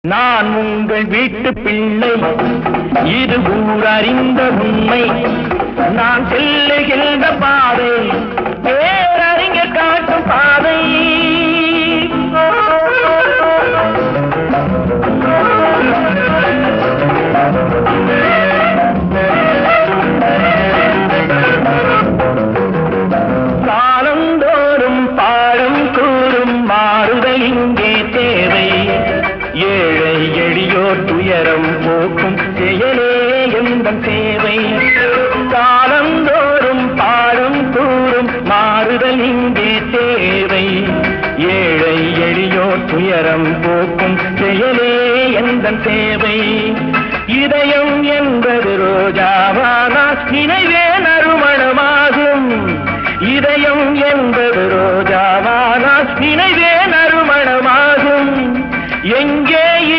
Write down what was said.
நான் உங்கள் வீட்டு பிள்ளை, இது ஊர் அறிந்த உண்மை. நான் செல்லுகின்ற பாதை பேரறிஞர் காட்டும் பாதை. காலந்தோறும் பாடம் கூறும் மாறுதல் இங்கே தேவை. ஏழை எளியோர் துயரம் போக்கும் செயலே எந்தன் சேவை. காலந்தோறும் பாடம் கூறும் மாறுதல் இங்கே தேவை. ஏழை எளியோர் துயரம் போக்கும் செயலே எந்தன் சேவை. இதயம்